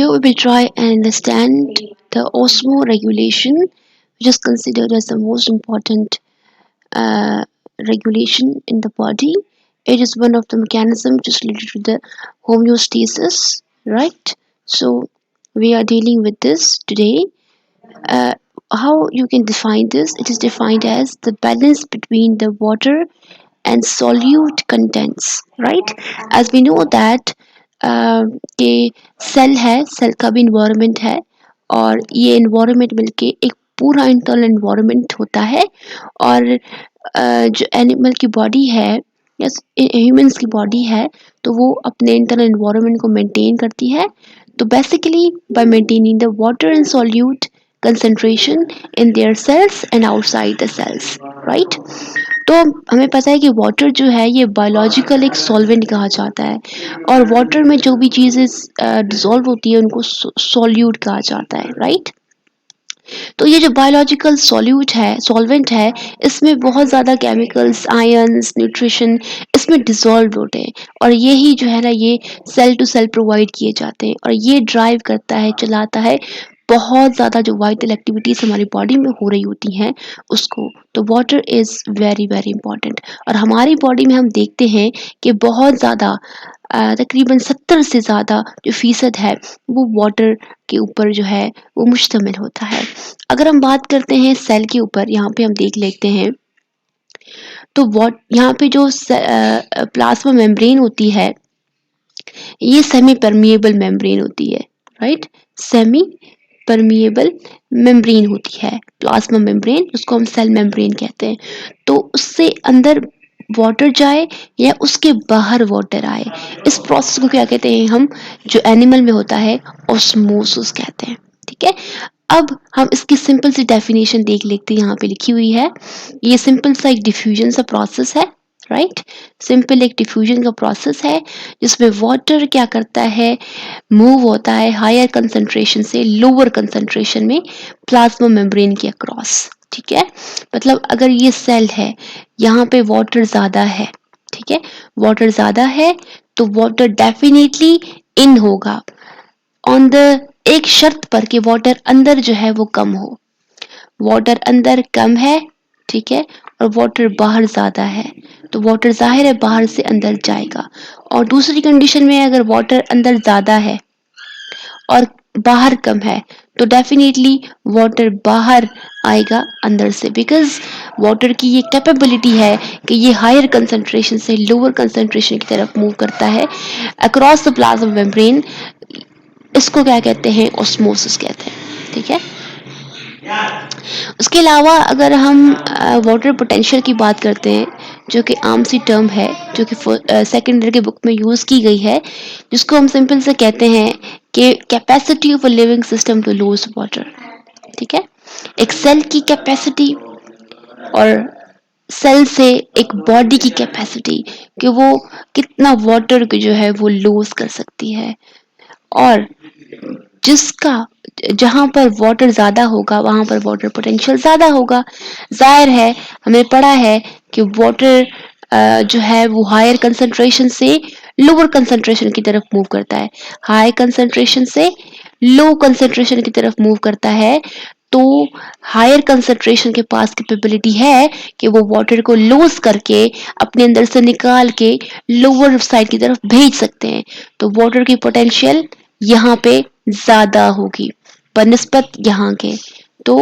Here we will try and understand the osmoregulation, which is considered as the most important uh, regulation in the body. It is one of the mechanisms which is related to the homeostasis, right? So we are dealing with this today. Uh, how you can define this? It is defined as the balance between the water and solute contents, right? As we know that कि cell है, cell का भी environment है और ये environment मिलके एक पूरा इंटरनल इन्वायरमेंट होता है। और जो एनिमल की बॉडी है या ह्यूमंस की बॉडी है तो वो अपने इंटरनल इन्वायरमेंट को मेंटेन करती है। तो basically bye maintaining the water and solute concentration in their cells and outside the cells, right? तो हमें पता है कि वाटर जो है ये बायोलॉजिकल एक सॉल्वेंट कहा जाता है और वाटर में जो भी चीज़ें डिसॉल्व होती है उनको सॉल्यूट कहा जाता है, राइट? तो ये जो बायोलॉजिकल सॉल्यूट है, सॉल्वेंट है, इसमें बहुत ज़्यादा केमिकल्स, आयंस, न्यूट्रिशन इसमें डिसॉल्व होते हैं और यही जो है ना ये सेल टू सेल प्रोवाइड किए जाते हैं और ये ड्राइव करता है, चलाता है बहुत ज़्यादा जो वाइटल एक्टिविटीज़ हमारी बॉडी में हो रही होती हैं उसको। तो water is very very important और हमारी बॉडी में हम देखते हैं कि बहुत ज़्यादा तकरीबन 70 से ज़्यादा जो फ़ीसद है वो वाटर के ऊपर जो है वो मुश्तमिल होता है। अगर हम बात करते हैं सेल के ऊपर, यहाँ पे हम देख लेते हैं तो यहाँ पे जो प्लाज्मा मेम्ब्रेन होती है ये सेमी परमिएबल मेम्ब्रेन होती है, राइट? सेमी परमिएबल मेम्ब्रेन होती है प्लाज्मा मेम्ब्रेन, उसको हम सेल मेम्ब्रेन कहते हैं। तो उससे अंदर वाटर जाए या उसके बाहर वाटर आए, इस प्रोसेस को क्या कहते हैं हम, जो एनिमल में होता है ऑस्मोसिस कहते हैं, ठीक है? अब हम इसकी सिंपल सी डेफिनेशन देख लेते हैं, यहाँ पे लिखी हुई है। ये सिंपल सा एक डिफ्यूजन सा प्रोसेस है, राइट? सिंपल एक डिफ्यूजन का प्रोसेस है जिसमें वाटर क्या करता है, मूव होता है हायर कंसंट्रेशन से लोअर कंसंट्रेशन में प्लाज्मा मेम्ब्रेन के अक्रॉस, ठीक है? मतलब अगर ये सेल है, यहाँ पे वाटर ज़्यादा है, ठीक है? वाटर ज़्यादा है तो वाटर डेफिनेटली इन होगा ऑन द एक शर्त पर कि वाटर अंदर जो है वो कम हो। वाटर अंदर कम है, ठीक है, और वाटर बाहर ज़्यादा है तो वाटर जाहिर है बाहर से अंदर जाएगा। और दूसरी कंडीशन में अगर वाटर अंदर ज़्यादा है और बाहर कम है तो डेफिनेटली वाटर बाहर आएगा अंदर से, बिकॉज वाटर की ये कैपेबिलिटी है कि ये हायर कंसंट्रेशन से लोअर कंसंट्रेशन की तरफ मूव करता है अक्रॉस द प्लाज्मा मेम्ब्रेन। इसको क्या कहते हैं, ऑस्मोसिस कहते हैं, ठीक है? उसके अलावा अगर हम वाटर पोटेंशियल की बात करते हैं, जो कि आम सी टर्म है जो कि सेकेंड ईयर के बुक में यूज़ की गई है, जिसको हम सिंपल से कहते हैं कि capacity of a living system to lose water, ठीक है? एक सेल की कैपेसिटी और सेल से एक बॉडी की कैपेसिटी कि वो कितना वाटर को जो है वो लूज कर सकती है। और जिसका जहाँ पर वाटर ज़्यादा होगा वहाँ पर वाटर पोटेंशियल ज़्यादा होगा। जाहिर है हमें पढ़ा है कि वाटर जो है वो हायर कंसंट्रेशन से लोअर कंसंट्रेशन की तरफ मूव करता है, हाई कंसंट्रेशन से लो कंसंट्रेशन की तरफ मूव करता है। तो हायर कंसंट्रेशन के पास कैपेबिलिटी है कि वो वाटर को लूज करके अपने अंदर से निकाल के लोअर साइड की तरफ भेज सकते हैं। तो वाटर की पोटेंशियल यहाँ पे ज़्यादा होगी बनिस्बत यहाँ के। तो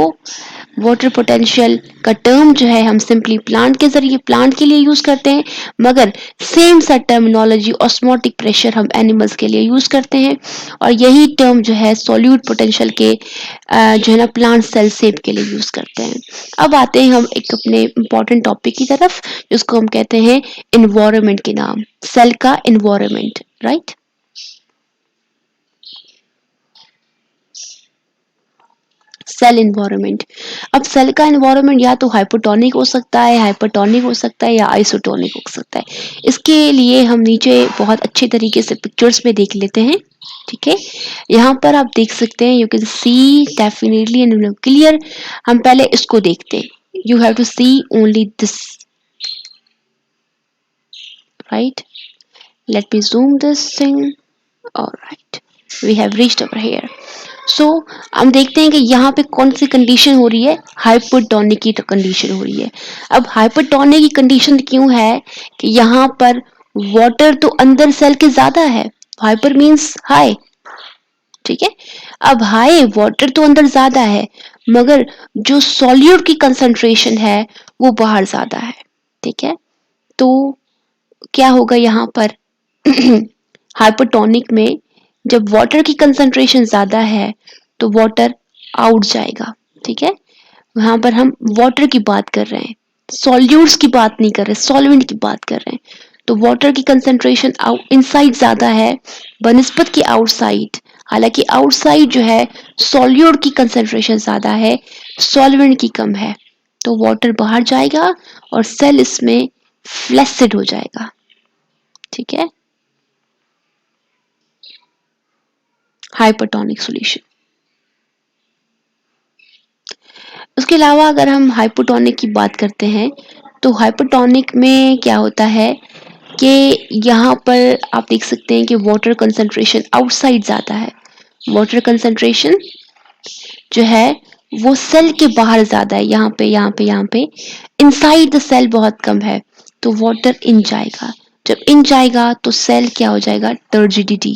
वाटर पोटेंशियल का टर्म जो है हम सिंपली प्लांट के जरिए प्लांट के लिए यूज़ करते हैं, मगर सेम सा टर्मिनोलॉजी ऑस्मोटिक प्रेशर हम एनिमल्स के लिए यूज़ करते हैं। और यही टर्म जो है सॉल्यूट पोटेंशियल के जो है ना प्लांट सेल शेप के लिए यूज़ करते हैं। अब आते हैं हम एक अपने इम्पॉर्टेंट टॉपिक की तरफ जिसको हम कहते हैं इन्वायरमेंट के नाम, सेल का इन्वायरमेंट, राइट? Cell environment. अब सेल का इन्वायरमेंट या तो हाइपोटोनिक हो सकता है, हाइपरटोनिक हो सकता है या आइसोटोनिक हो सकता है। इसके लिए हम नीचे बहुत अच्छे तरीके से पिक्चर्स में देख लेते हैं, ठीक है? यहाँ पर आप देख सकते हैं, you can see definitely and clear. हम पहले इसको देखते हैं, you have to see only this, right? Let me zoom this thing, alright. We have reached over here. So हम देखते हैं कि यहाँ पे कौन सी कंडीशन हो रही है, हाइपरटोनिक की कंडीशन हो रही है. अब हाइपरटोनिक की कंडीशन क्यों है कि यहाँ पर वाटर तो अंदर सेल के ज्यादा है. हाइपर मीन्स हाई, ठीक है. अब हाई वाटर तो अंदर ज्यादा है, मगर जो सॉल्यूट की कंसंट्रेशन है वो बाहर ज्यादा है, ठीक है. तो क्या होगा यहाँ पर हाइपरटोनिक में जब वाटर की कंसंट्रेशन ज्यादा है तो वाटर आउट जाएगा, ठीक है. यहाँ पर हम वाटर की बात कर रहे हैं, सॉल्यूट्स की बात नहीं कर रहे, सॉल्वेंट की बात कर रहे हैं. तो वाटर की कंसंट्रेशन इनसाइड ज्यादा है बनिस्बत की आउटसाइड. हालांकि आउटसाइड जो है सॉल्यूट की कंसंट्रेशन ज्यादा है, सॉल्वेंट की कम है. तो वाटर बाहर जाएगा और सेल इसमें फ्लैसिड हो जाएगा, ठीक है. Hypertonic solution. उसके अलावा अगर हम हाइपोटोनिक की बात करते हैं तो हाइपोटोनिक में क्या होता है कि यहाँ पर आप देख सकते हैं कि वाटर कंसंट्रेशन आउटसाइड ज़्यादा है. वाटर कंसंट्रेशन जो है वो सेल के बाहर ज़्यादा है, यहाँ पे इनसाइड द सेल बहुत कम है. तो वाटर इन जाएगा, जब इन जाएगा तो सेल क्या हो जाएगा, टर्जिडिटी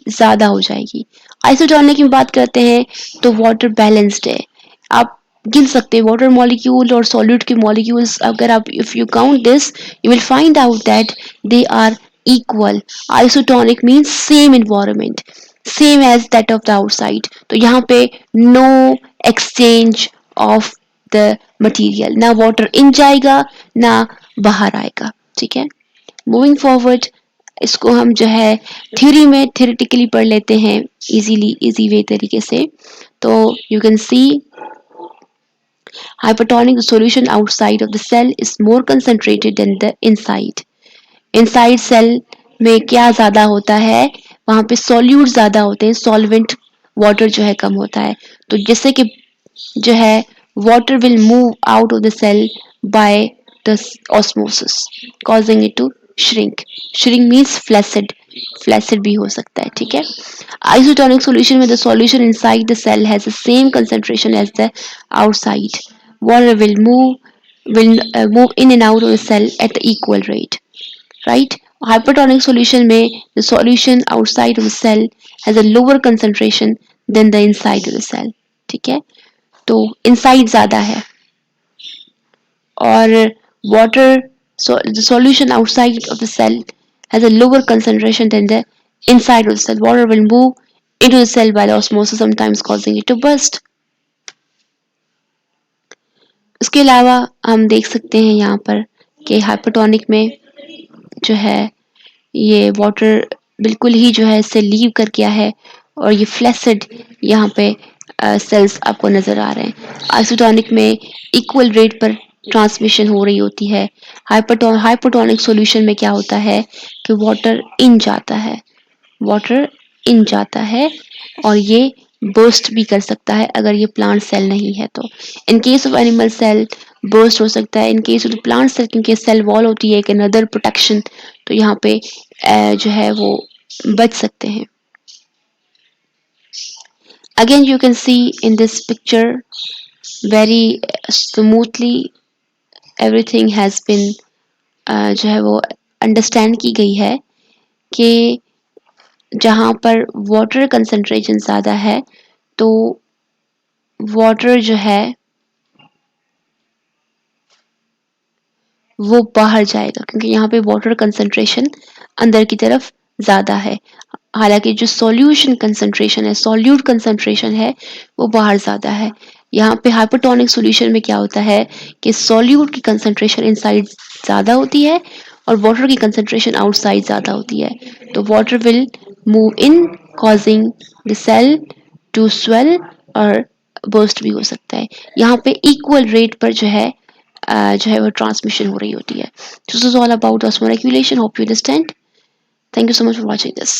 ज्यादा हो जाएगी. आइसोटोनिक की बात करते हैं तो वाटर बैलेंस्ड है. आप गिन सकते हैं वाटर मॉलिक्यूल और सॉल्यूट के मॉलिक्यूल्स, अगर आप if you count this you will find out that they are equal. Isotonic means same environment, same as that of the outside. तो यहाँ पे no exchange of the material, ना water in जाएगा ना बाहर आएगा, ठीक है. मूविंग फॉरवर्ड, इसको हम जो है थ्योरी में थ्योरेटिकली पढ़ लेते हैं इजी वे तरीके से. तो you can C hypertonic solution outside of the cell is more concentrated than the inside. Inside cell में क्या ज्यादा होता है, वहां पे सॉल्यूट ज्यादा होते हैं, सॉल्वेंट वाटर जो है कम होता है. तो जैसे कि जो है water will move out of the cell by the osmosis causing it to shrink. Shrink means flaccid, flaccid भी हो सकता है, ठीक है. Isotonic solution में the solution inside the cell has the same concentration as the outside. Water will move in and out of the cell at the equal rate, right. Hypertonic solution में the solution outside of the cell has a lower concentration than the inside of the cell, ठीक है. तो inside ज्यादा है और water solution outside of the cell has a lower concentration than the inside of the cell. Water will move into the cell by osmosis sometimes causing it to burst. उसके अलावा हम देख सकते हैं यहाँ पर कि हाइपोटोनिक में जो है ये वाटर बिल्कुल ही जो है इससे लीव कर गया है और ये फ्लैसिड यहाँ पे सेल्स आपको नजर आ रहे हैं. आइसोटोनिक में इक्वल रेट पर ट्रांसमिशन हो रही होती है. हाइपोटोनिक सॉल्यूशन में क्या होता है कि वाटर इन जाता है और ये बर्स्ट भी कर सकता है अगर ये प्लांट सेल नहीं है तो. In case of animal cell burst हो सकता है. In case of plant cell क्योंकि सेल वॉल होती है एक अनदर प्रोटेक्शन, तो यहाँ पे जो है वो बच सकते हैं. Again you can see in this picture very smoothly everything has been जो है वो अंडरस्टैंड की गई है कि जहाँ पर वाटर कंसंट्रेशन ज़्यादा है तो वाटर जो है वो बाहर जाएगा क्योंकि यहाँ पे वाटर कंसंट्रेशन अंदर की तरफ ज़्यादा है. हालांकि जो सॉल्यूशन कंसंट्रेशन है, सॉल्यूट कंसंट्रेशन है वो बाहर ज़्यादा है. यहाँ पे हाइपोटोनिक सॉल्यूशन में क्या होता है कि सॉल्यूट की कंसंट्रेशन इनसाइड ज़्यादा होती है और वाटर की कंसंट्रेशन आउटसाइड ज़्यादा होती है. तो water will move in causing the cell to swell और बर्स्ट भी हो सकता है. यहाँ पे इक्वल रेट पर जो है वो ट्रांसमिशन हो रही होती है. This is all about osmoregulation. Hope you understand. Thank you so much for watching this.